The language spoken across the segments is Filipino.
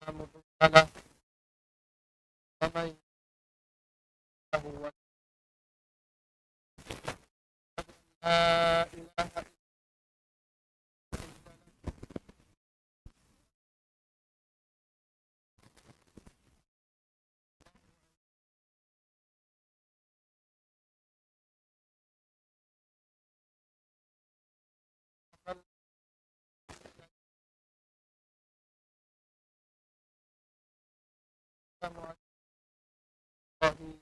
مضل له ومن يضلل لا إله إلا الله. السلام عليكم ورحمة الله.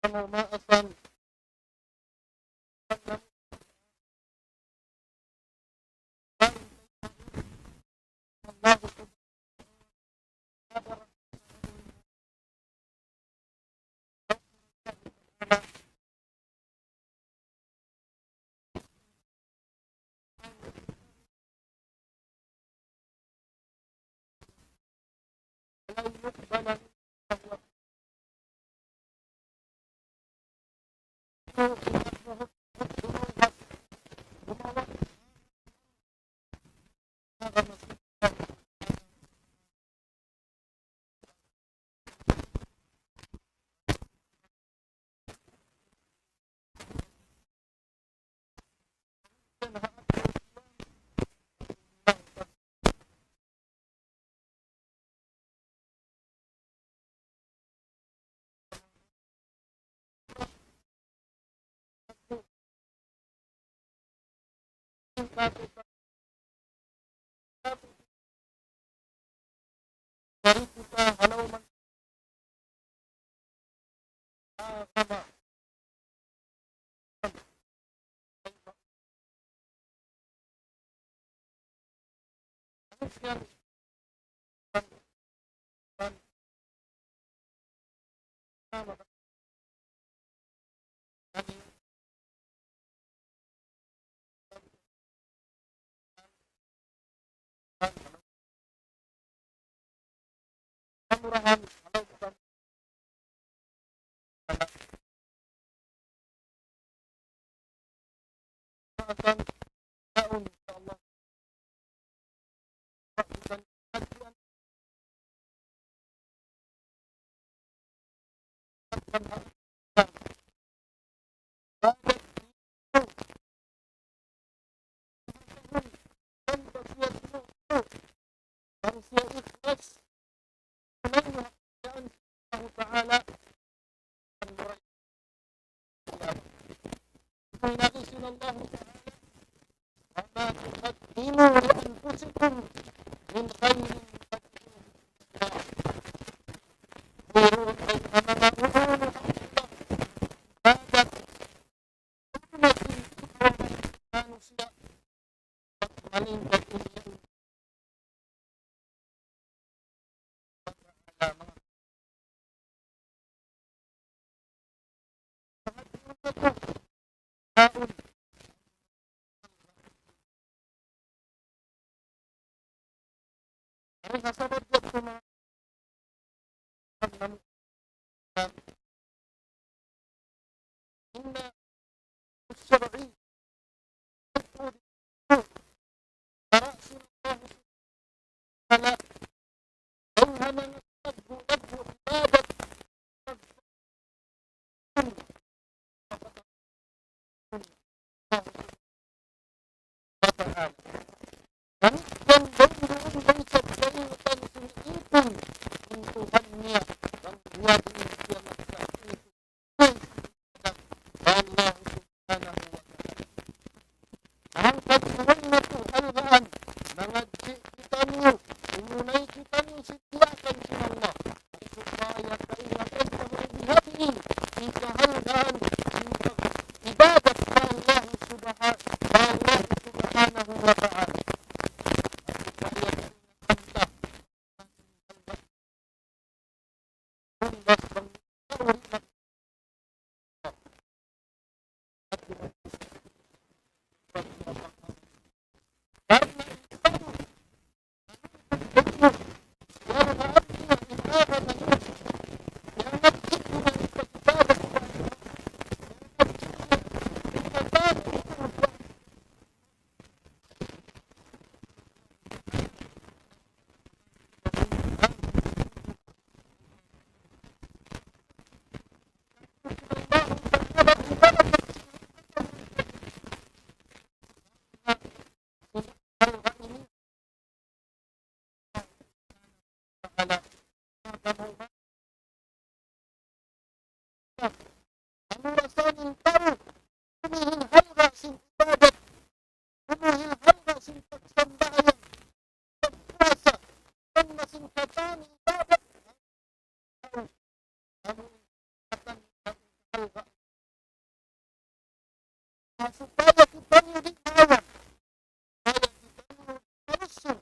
ما أصلا الله سبحانه لن يقبل منه ولو من آخر مسلم من كان أمرها ولو كان إن شاء الله manusia ikhlas menanggung pekerjaan Allah Ta'ala dan meraih Allah Ta'ala وما تقدموا لأنفسكم من خير manusia meningkat ini إن الشرعي فرأس الله Ta'ala. Ganityan doon sa kayutan siniipon ng Tuhan niya ang buwan niya siya nagsaisip Allah subhanahu wa ta'ala. Ang pagsuwan na po algaan mga kita niyo inunay kita niyo sitiyakan sa Allah supaya kailangan sa mga bihatiin ikahalgaan ibadat sa Allah subhanahu wa ta'ala. Supaya kita niyo di kawan, supaya kita niyo terusur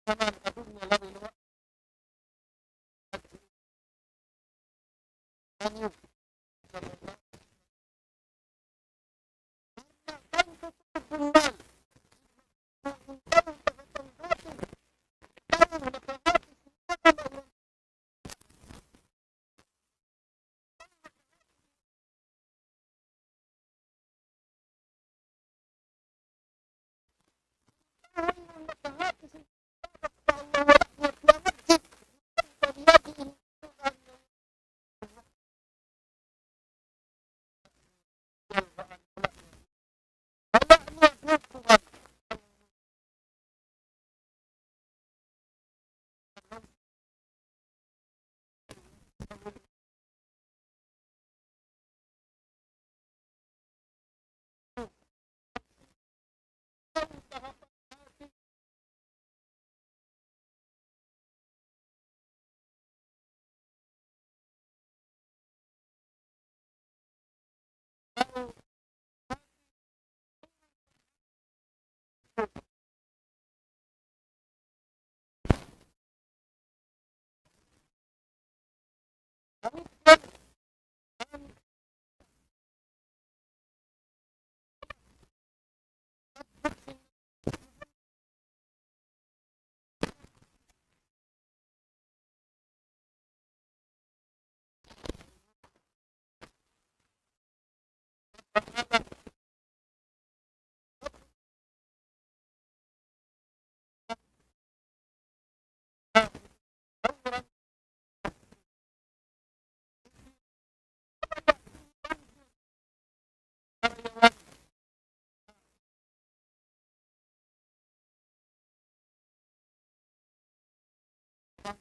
sama adunya lalu lewat niyo sama kan kembali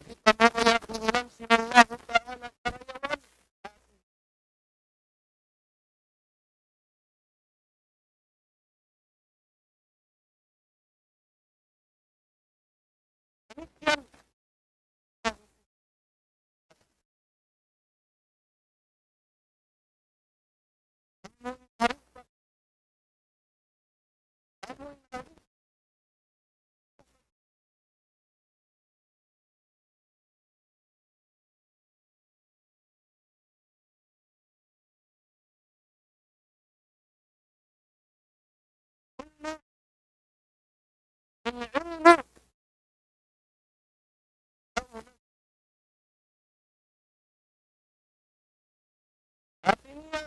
kita mau bilang sinallahu ta'ala karyawan demikian ilmu artinya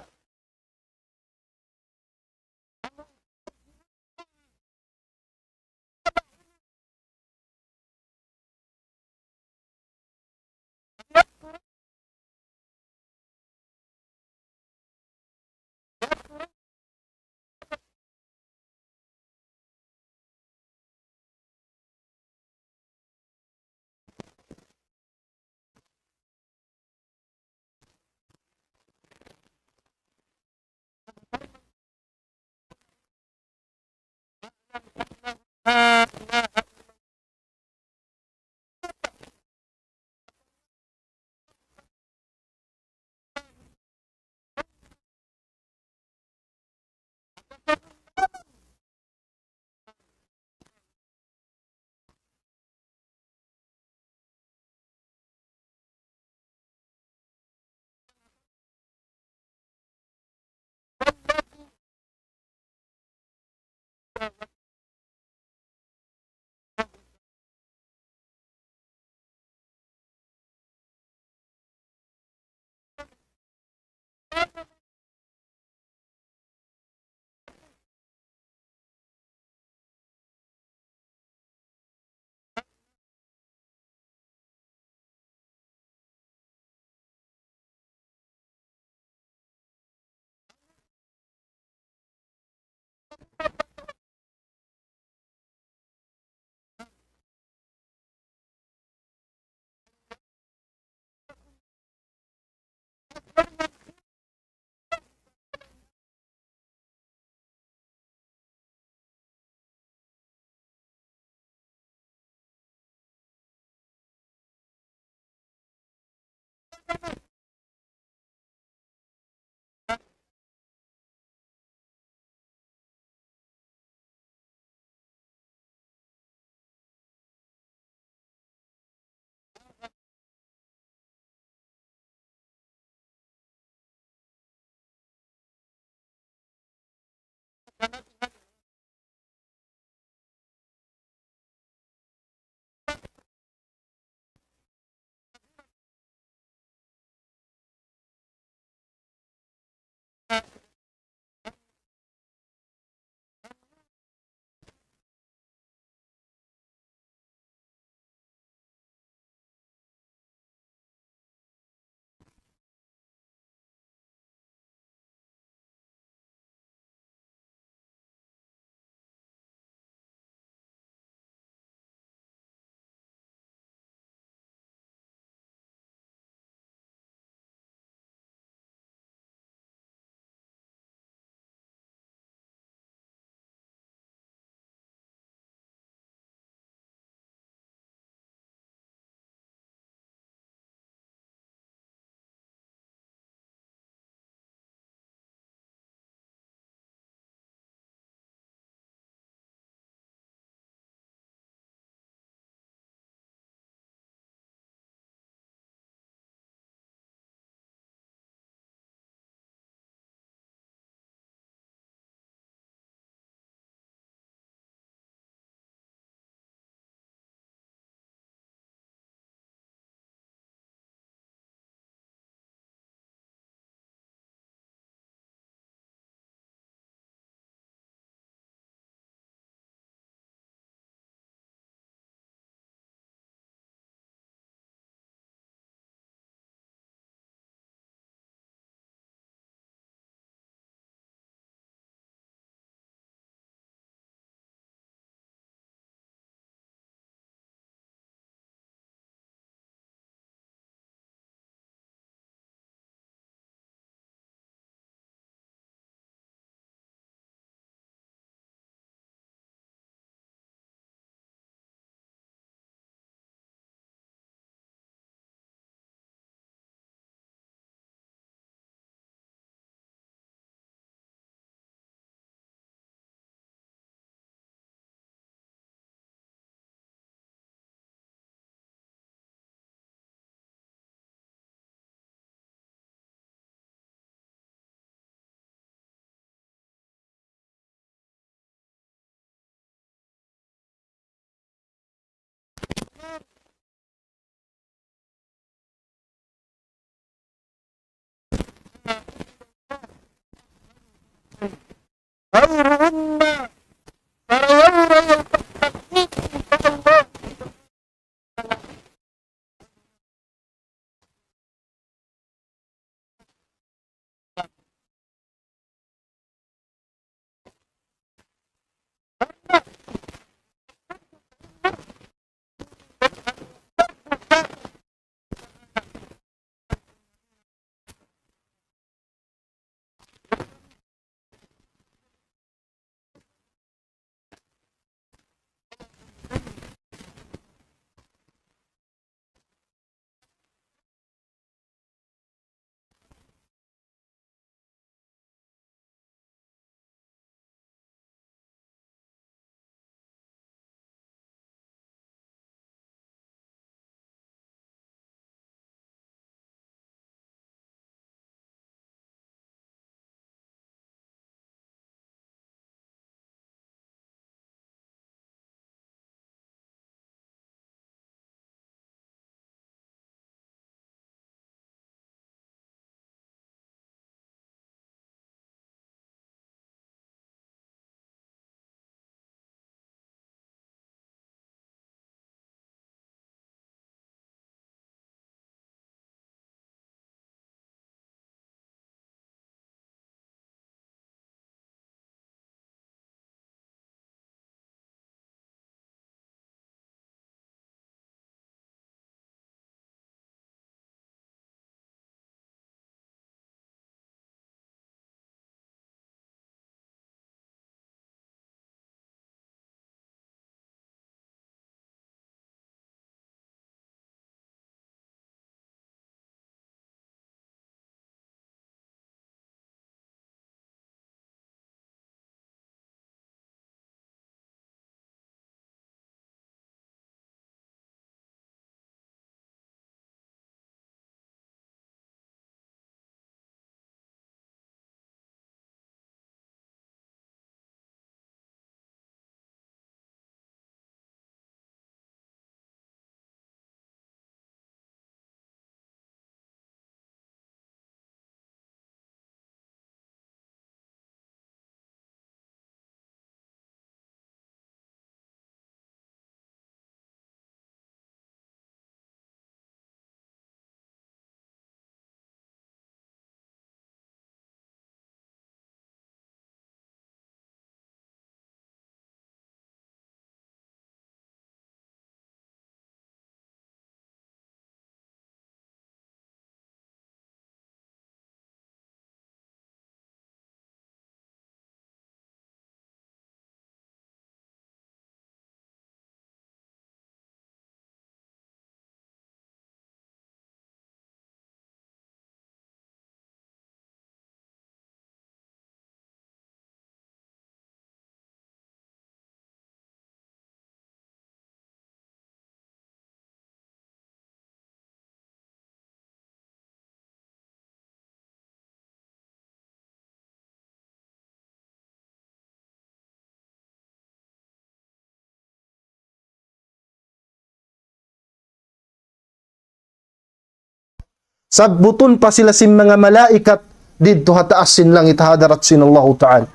Sabbuton pa sila sin mga malaikat didto hataas sin langit hadarat sin Allah Ta'ala.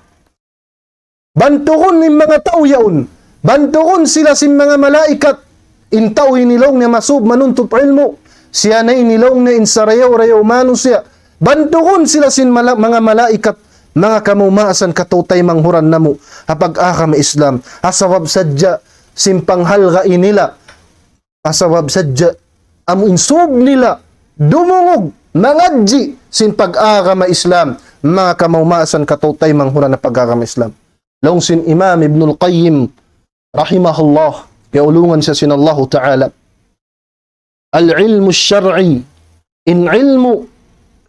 Bantukon ning mga tao yaon. Bantukon sila sin mga malaikat. Intaw inilong na masub manuntut ilmu. Siya na inilong na insarayaw-rayaw manusia. Bantukon sila sin mga malaikat. Mga kamumaasan katutay manghuran namo. Hapag akam Islam. Asawab sadya simpanghalga inila. Asawab sadya am insub nila. Dumungog, mangadji, sin pag-agama Islam, mga kamaumasan katutay manghuran na pag-agama Islam. Laong sin Imam Ibnul Qayyim, rahimahullah, kaulungan siya sin Allah Ta'ala. Al-ilmu syar'i, in ilmu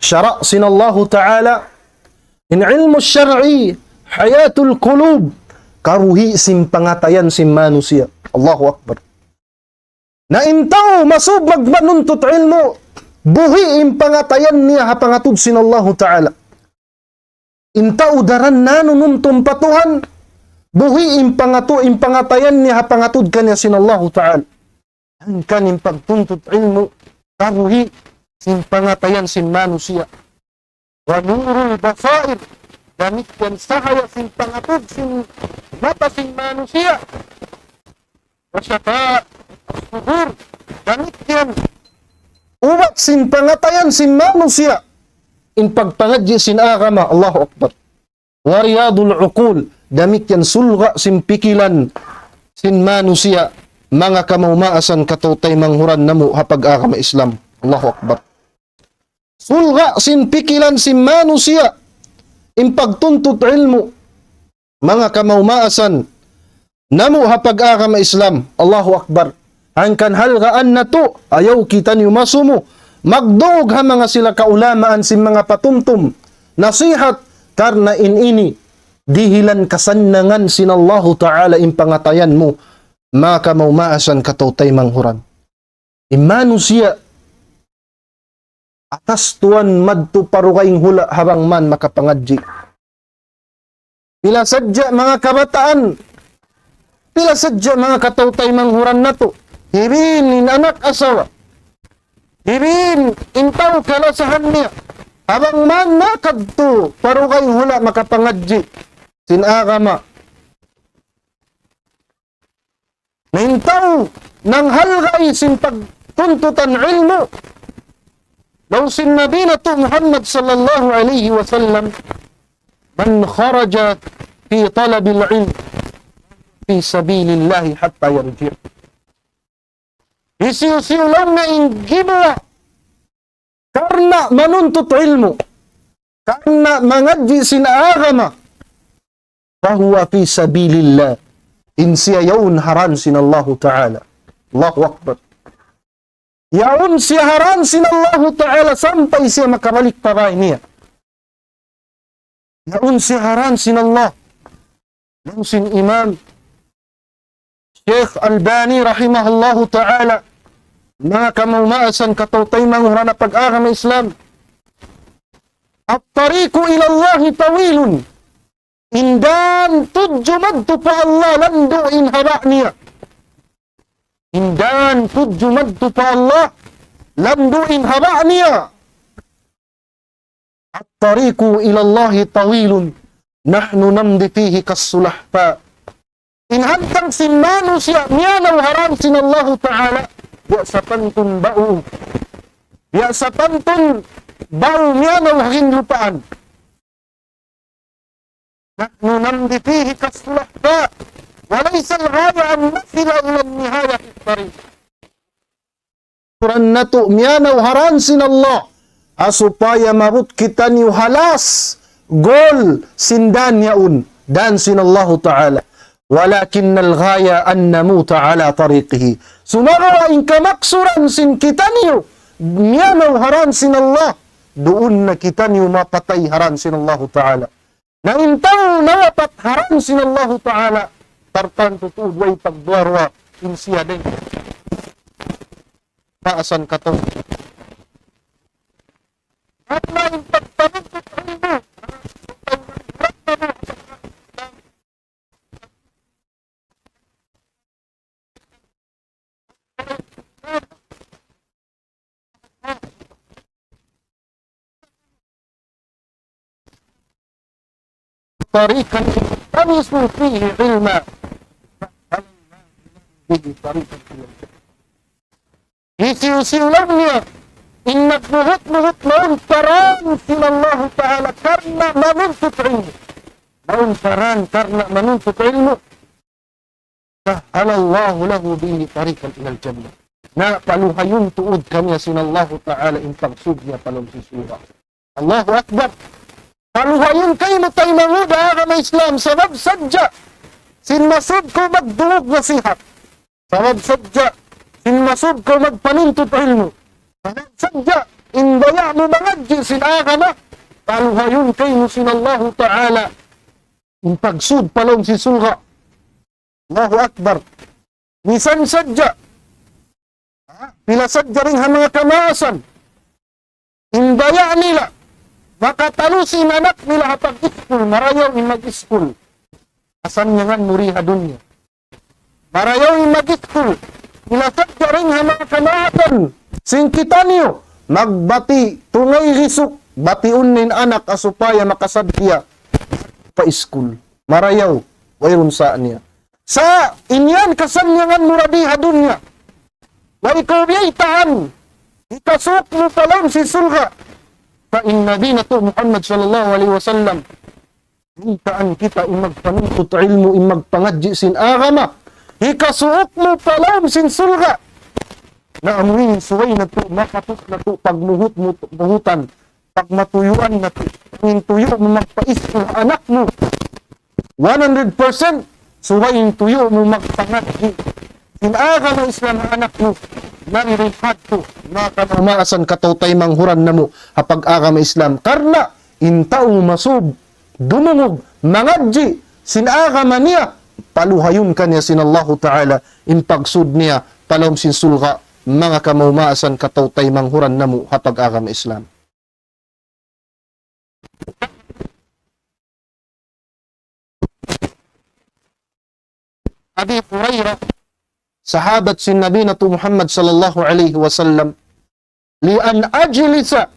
syara' sin Allah Ta'ala, in ilmu syar'i, hayatul qulub, karuhi sin pangatayan sin manusia. Allahu Akbar. Na intaw masub magmanuntut ilmu, buhi im pangatayan niya hapangatud sin Allah Ta'ala. Inta udaran na nununtum patuhan, buhi im pangatayan niya hapangatud kanya sin Allah Ta'ala. Ang kanim pagtuntut ilmu, karuhi sin pangatayan sin manusia. Wa nurul basair, damit yan sahaya sin pangatud sin mata sin manusia. Wa syafa' as-sudur, damit yan uwat sin pangatayan sin manusia. In pagpangadji sin agama, Allahu Akbar. Wa riyadul uqul, damit yan sulga sin pikilan sin manusia. Mga kamumaasan katutay manghuran namo hapag agama Islam. Allahu Akbar. Sulga sin pikilan sin manusia. In pagtuntut ilmu, mga kamumaasan namo hapag agama Islam. Allahu Akbar. Angkan halgaan na to, ayaw kita niyo masumo. Magdog ha mga sila kaulamaan sin mga patumtum. Nasihat, karna ini, dihilan kasannangan sin Allah Ta'ala in pangatayan mo, maka maumaasan katutay manghuran. Manusia, atas tuan madto parukaing hula habang man makapangadji. Pila sadya mga kabataan, pila sadya mga katutay manghuran na to. Hirin anak asawa. Hirin intaw kalasahan niya. Habang man makadto, parukay hula makapangadji. Sinagama. Naintaw nang halgay sin pagtuntutan ilmu. Law sin Nabiyatu Muhammad sallallahu alaihi wasallam, man kharaja fi talabil ilm fi sabilillahi hatta yarji'. Isiw-siw lang na inggiba karna manuntut ilmu, karna mangadji sin agama, fahuwa fi sabilillah, in siya yaun haran sin Allah Ta'ala. Allahu Akbar. Yaun siya haran sin Allah Ta'ala sampai siya makabalik paray niya. Yaun siya haran sin Allah. Yaun sin Imam Sheikh Albani rahimahullahu ta'ala, mga kamumaasan katutay manghuran na pag-agama Islam. At-tariku ilallahi tawilun, indan tudju madtu pa Allah landu in haba niya. Indan tudju madtu pa Allah landu in haba niya. At-tariku ilallahi tawilun, nahnu namdi fihi kas-sulahfa. Inhantang sin manusia miyanaw haram sin Allah Ta'ala. Biasa pantun bau. Biasa pantun bau miyanaw haking lupaan. Nahnu namdi fihi kas-sulahfa. Walaysa al-ghaya an nasila ila nihaya fit-tariq. Quran na to miyanaw haram sin Allah. Asupaya marut kita niyo halas. Gol sindan yaun. Dan sin Allah Ta'ala. Walakin al-ghaya an namuta ala tariqihi. Sumara in kamaksuran sin kita niyo. Miyanaw haran sin Allah. Doon na kita niyo mapatay haran sin Allah Ta'ala. Na intaw nawapat haran sin Allah Ta'ala. Tartan tutudway pagduarwa. Insiya din. Paasan ka to. At na impagtanong tutulbo. طريقا التمسوا فيه علما به طريقا إلى الجنة. Isiusiw lang niya, inagmuhot-muhot noon parang sinallahu ta'ala karena manuntut ilmu. Noon parang karena manuntut ilmu. Sahalallahu lahu bihi tarikan ilal jannah. Na paluhayong tuod kanya sinallahu ta'ala in pagsud niya palong sisuha. Allahu Akbar. Paluhayong kayo mo tayo manguda ka na Islam sabab sadya. Sinmasud ko magdulog nasihat. Sabab sadya. Sinmasud ko magpanuntut ilmu. Sabab sadya. Indaya mo mangadji sinaka na. Paluhayong kayo mo sinallahu ta'ala in pagsud palong sisuha. Allahu Akbar. Nisan sadya. Pila sadya rin ang mga kamaasan. Indaya nila. Makatalusin anak nila hapag iskul. Marayaw in mag-iskul. Asan niya nga muriha dunya. Marayaw in mag-iskul. Pila sadya rin ang mga kamaasan. Singkitan niyo. Magbati. Tungay risuk. Batiun nin anak asupaya makasadya. Pa-iskul. Marayaw. Wayron saan niya. Sa inyan kasanyangan muradiha dunya. Wa ikaw biyaitaan. Ikasuk mo palang si sulha. Sa innabi na to Muhammad sallallahu alaihi wasallam. Itaan kita imagpanuntut ilmu imagpangadji sin agama. Ikasuk mo palang sin sulha. Na amuin suway na to, makatuk na to, pagmuhut mo muhutan. Pagmatuyuan na to. Tuyo mo magpaiskul anak mo. 100% suwayin tuyo mo magpangadji. Sinaga mo Islam ang anak mo, naririhat ko, makamamaasan katawtay manghuran na mo, hapag aga mo Islam. Karna, intaong masub, dumungog, mangadji, sinaga man niya, paluhayon ka niya sinallahu ta'ala, in pagsud niya, palawm sinsulga, mga kamamaasan katawtay manghuran na mo, hapag aga mo Islam. Abi Hurairah, sahabat sin Nabi na Muhammad sallallahu alaihi wasallam, li an ajlisa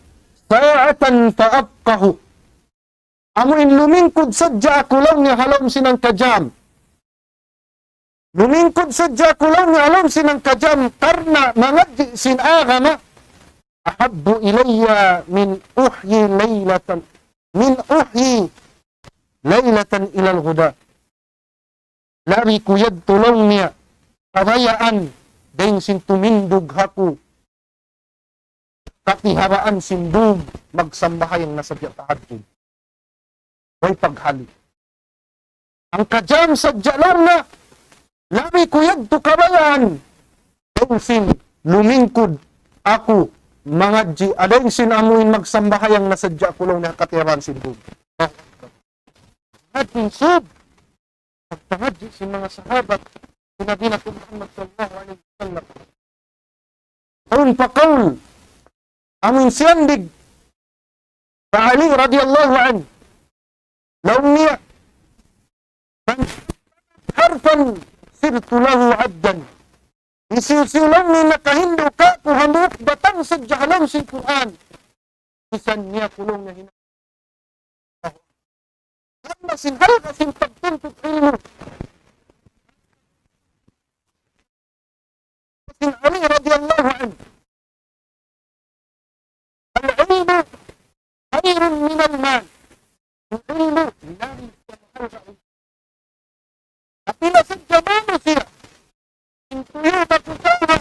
sa'atan fa'abqahu. Amuin lumingkod sadya ako lang niya halom sinang kajam. Lumingkod sadya ako lang niya halom sinang kajam karna mangadji sin agama. Ahabbu ilayya min uhyi laylatan ilal huda. Lari kuyad tulong niya kabayaan dahil sintumindog haku katiharaan sindog magsambahayang nasadya tahadjud way paghali ang kajam sadya lang na lami kuyag to kabayaan dahil sin lumingkod ako mangadji adayng sin amuin magsambahayang nasadya ko lang na katiharaan sindog ating sub pagpangadji sin mga sahabat Nabi na Muhammad sallallahu alaihi wasallam. Qaul faqaul. Amin siyandig. Fa Ali radhiyallahu anhu. Law niya harfan sirtu lahu addan. Isiusiulang ni nakahindo ka kuhamuk batang sa jahalam si Quran. Isan niya kulong na hinang. Lama sinhal kasing pagtuntut ilmu. Ali radhiyallahu anhu. Al-ilmu khairun minal mal. Al-ilmu lari yamhal. Apila sadya manusia. Intuyo bakusawa.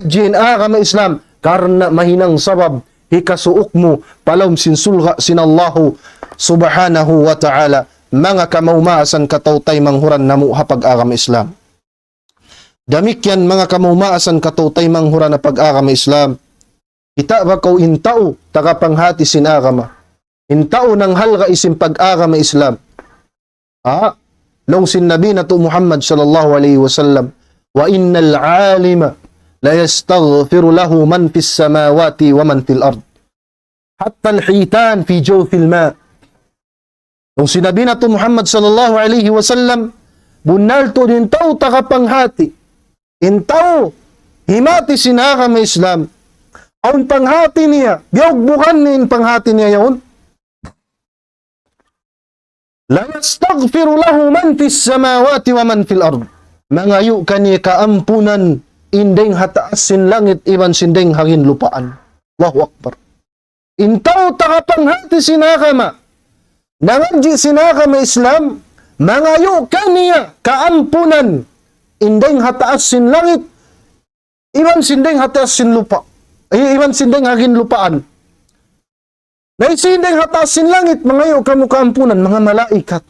GNA kama Islam karena mahinang sabab hikasuok mo palom sinsulga sinallahu subhanahu wa ta'ala mga kamaumasan katautay manghuran namu hapag agama Islam. Damikyan mga kamaumasan katautay manghuran na pag-agama Islam. Kita ba kau intao tagapanghati sinagama. Intao ng halga isim pag-agama Islam. Long sin Nabi na to Muhammad sallallahu alaihi wasallam. Wa innal alima la yastaghfiru lahu man fis samawati wa man fil ard. Hatta al-hitan fi jawfil ma. Long sinabi na to Muhammad sallallahu alaihi wasallam, bunal to din tao tagapanghati. Intaw, himati sinaka may Islam. Aun panghati niya, biyog bukan nin panghati niya yun. La yastaghfiru lahu man fis samawati wa man fil ard. Mangayo kani kaampunan indeng hataasin langit iban sindeng hangin lupaan. Allahu Akbar. Intaw tagapanghati sinaka ma. Nangadji sinaka may Islam, mangayo kaniya kaampunan indeng hataasin langit iban sindeng hataasin lupa. Iban sindeng hangin lupaan. Dahil sindeng hataasin langit, mangayo kamu kaampunan, mga malaikat.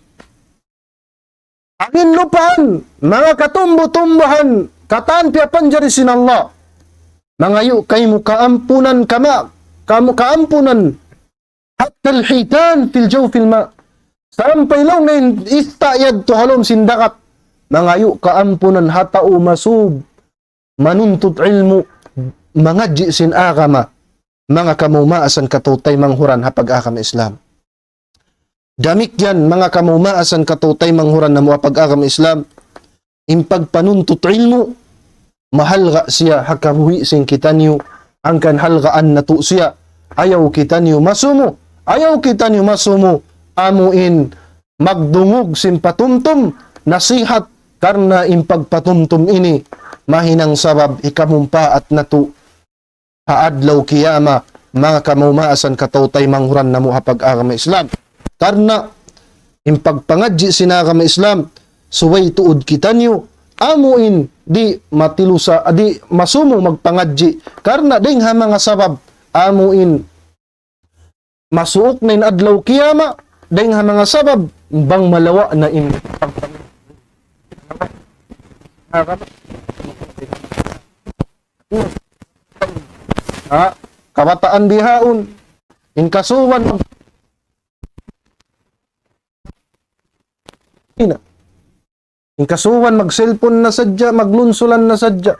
Hangin lupaan, mga katumbo-tumbahan, kataan piapan jari sin Allah. Mangayo kamu kaampunan kamu kaampunan. Hatta al-hitan fil jawfil ma. Sampai lang na istayad to halom sindakat. Mangayo kaampunan hatao masub. Manuntut ilmu. Mangadji sin agama. Mga kamumaasan katutay manghuran hapag agama Islam. Damik yan mga kamumaasan katutay manghuran na muapag agama Islam. Impag panuntut ilmu. Mahalga siya hakamuhi sin kitanyo. Angkan halgaan na to siya. Ayaw kitanyo masumo. Ayaw kitanyo masumo. Amuin magdungog sin patumtum. Nasihat karna impag patumtum ini. Mahinang sabab ikamumpa at nato. Haadlaw kiyama. Mga kamumaasan katautay manghuran na muhapag agama Islam. Karna impagpangadji sinagama Islam. Suway tuod kitanyo. Amuin di matilusa. Di masumo magpangadji. Karna ding ha mga sabab. Amuin masuok na in adlaw kiyama. Dahil nga mga sabab, bang malawa na in kabataan bihaon, in kasuwan, in kasuwan, mag-cellphone na sadya, maglunsulan na sadya,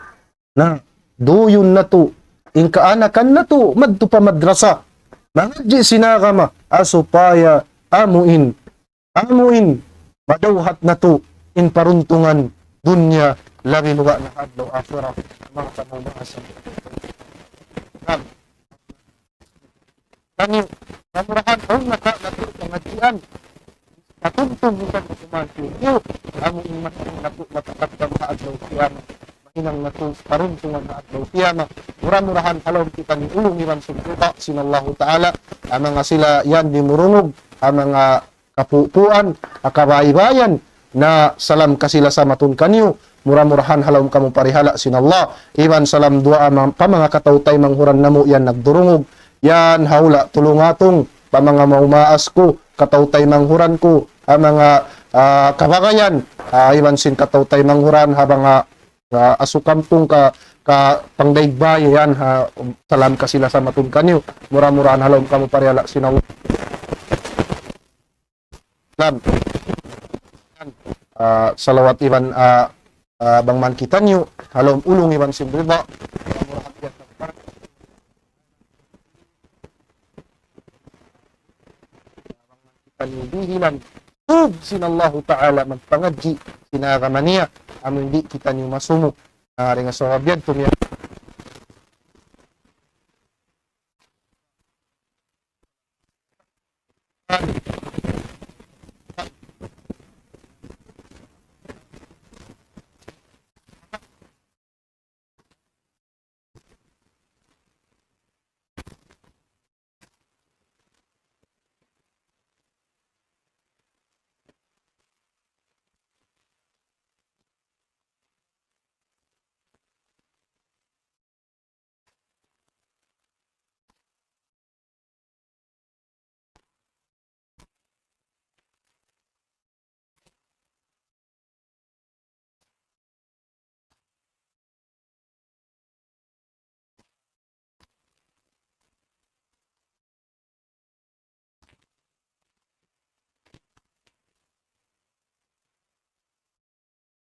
na duyon na to, in kaanakan na to, madto pa madrasa, mangadji sinagama, asupaya, amuin, madawhat na to, in paruntungan, dunya, labi luwa na adlaw, akhirah, mga kamumaasan. Kami, namurahan, naka, nato, pangadjian, Katuntong bukan kumantin niyo. Amo iman ang matakatang sa adlaw kiyama. Mahinang nato karuntungan na adlaw kiyama. Mura-murahan halom kita ni ulong iman sumputa sinallahu ta'ala. Ang mga sila yan di murungog. Ang mga kapupuan, kabaybayan na salam kasila sa matun kanyo. Mura-murahan halom kamu parihala sinallah. Iman salam dua pa mga katawtay manghuran namo yan nagdurungog. Yan haula tulungatong pa mga maumaas ko katawtay manghuran ko ang mga kabagayan iman sin katawtay manghuran habang asukampong ka pangdaigbay yan salam kasila sa matun kanyo. Mura-murahan halom kamu parihala sinallah. Salam. Salawat iban bangman kita nyo halom ulong iban simbriba panibihilan tub sinallahu ta'ala magpangadji sinagamaniya amin di kita nyo masumo nga sawabyad tumya